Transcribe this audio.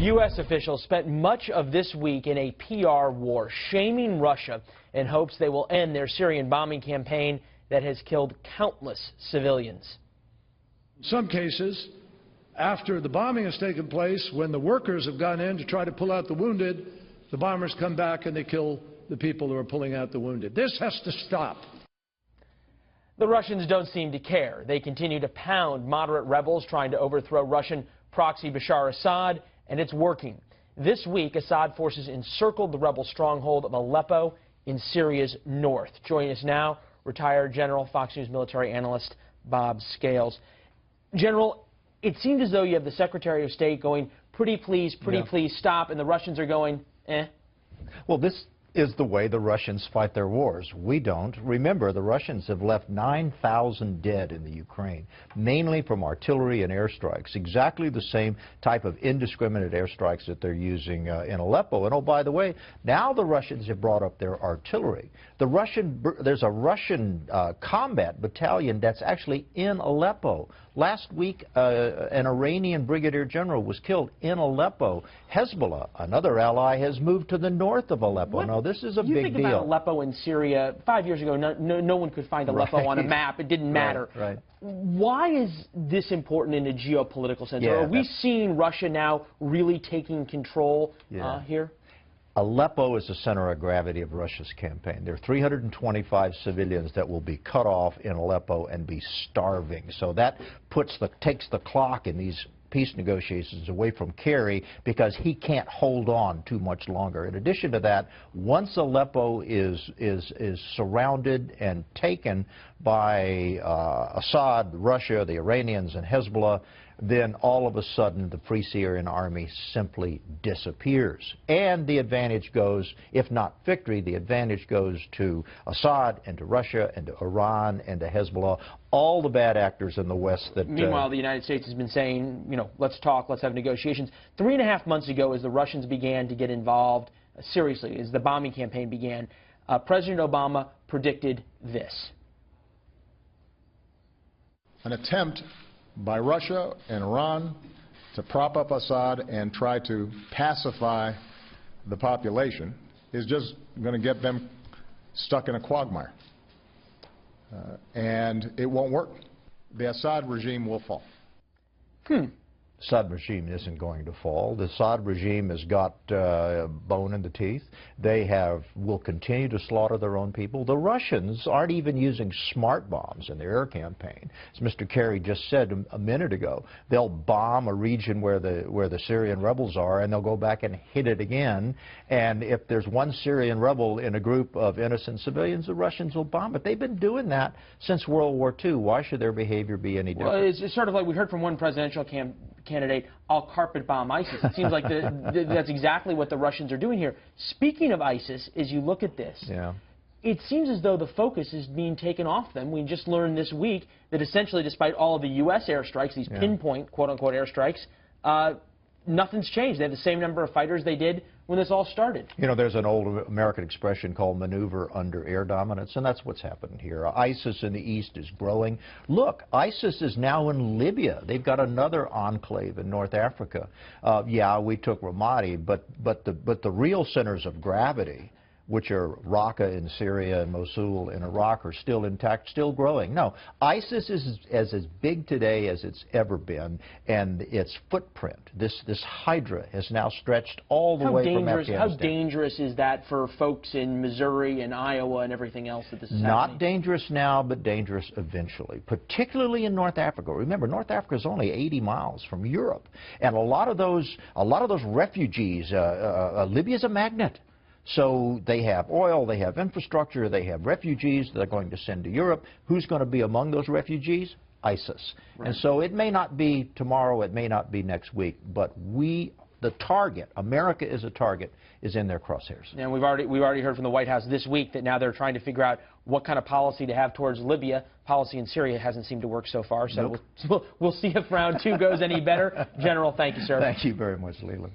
U.S. officials spent much of this week in a PR war, shaming Russia in hopes they will end their Syrian bombing campaign that has killed countless civilians. In some cases, after the bombing has taken place, when the workers have gone in to try to pull out the wounded, the bombers come back and they kill the people who are pulling out the wounded. This has to stop. The Russians don't seem to care. They continue to pound moderate rebels trying to overthrow Russian proxy Bashar Assad, and it's working. This week, Assad forces encircled the rebel stronghold of Aleppo in Syria's north. Joining us now, retired General Fox News military analyst Bob Scales. General, it seems as though you have the Secretary of State going, pretty please, stop, and the Russians are going, eh. Well, this is the way the Russians fight their wars. We don't. Remember, the Russians have left 9,000 dead in the Ukraine, mainly from artillery and airstrikes, exactly the same type of indiscriminate airstrikes that they're using in Aleppo. And oh, by the way, now the Russians have brought up their artillery. There's a Russian combat battalion that's actually in Aleppo. Last week, an Iranian brigadier general was killed in Aleppo. Hezbollah, another ally, has moved to the north of Aleppo. Now, this is a big deal. You think about Aleppo in Syria, 5 years ago, no one could find Aleppo on a map. It didn't matter. Right. Why is this important in a geopolitical sense? Are we seeing Russia now really taking control here? Aleppo is the center of gravity of Russia's campaign. There are 325 civilians that will be cut off in Aleppo and be starving. So that takes the clock in these peace negotiations away from Kerry, because he can't hold on too much longer. In addition to that, once Aleppo is surrounded and taken by Assad, Russia, the Iranians, and Hezbollah, then all of a sudden the Free Syrian Army simply disappears. And the advantage goes, if not victory, the advantage goes to Assad and to Russia and to Iran and to Hezbollah, all the bad actors in the West. Meanwhile, the United States has been saying, let's talk, let's have negotiations. 3.5 months ago, as the Russians began to get involved seriously, as the bombing campaign began, President Obama predicted this. An attempt by Russia and Iran to prop up Assad and try to pacify the population is just going to get them stuck in a quagmire. And it won't work. The Assad regime will fall. Assad regime isn't going to fall. The Assad regime has got bone in the teeth. They will continue to slaughter their own people. The Russians aren't even using smart bombs in their air campaign. As Mr. Kerry just said a minute ago, they'll bomb a region where the Syrian rebels are, and they'll go back and hit it again. And if there's one Syrian rebel in a group of innocent civilians, the Russians will bomb it. They've been doing that since World War II. Why should their behavior be any different? Well, it's sort of like we heard from one presidential candidate, I'll carpet bomb ISIS. It seems like that's exactly what the Russians are doing here. Speaking of ISIS, as you look at this, it seems as though the focus is being taken off them. We just learned this week that essentially, despite all of the U.S. airstrikes, these pinpoint, quote-unquote, airstrikes, nothing's changed. They have the same number of fighters they did when this all started. There's an old American expression called maneuver under air dominance, and that's what's happened here. ISIS in the east is growing. Look, ISIS is now in Libya. They've got another enclave in North Africa. We took Ramadi, but the real centers of gravity, which are Raqqa in Syria and Mosul in Iraq, are still intact, still growing. No, ISIS is as big today as it's ever been, and its footprint, this hydra, has now stretched all the way from Afghanistan. How dangerous is that for folks in Missouri and Iowa and everything else that this is happening? Not dangerous now, but dangerous eventually, particularly in North Africa. Remember, North Africa is only 80 miles from Europe, and a lot of those refugees, Libya's a magnet. So they have oil, they have infrastructure, they have refugees they're going to send to Europe. Who's going to be among those refugees? ISIS. Right. And so it may not be tomorrow, it may not be next week, but the target, America is a target, is in their crosshairs. And we've already heard from the White House this week that now they're trying to figure out what kind of policy to have towards Libya. Policy in Syria hasn't seemed to work so far, so we'll see if round 2 goes any better. General, thank you, sir. Thank you very much, Leland.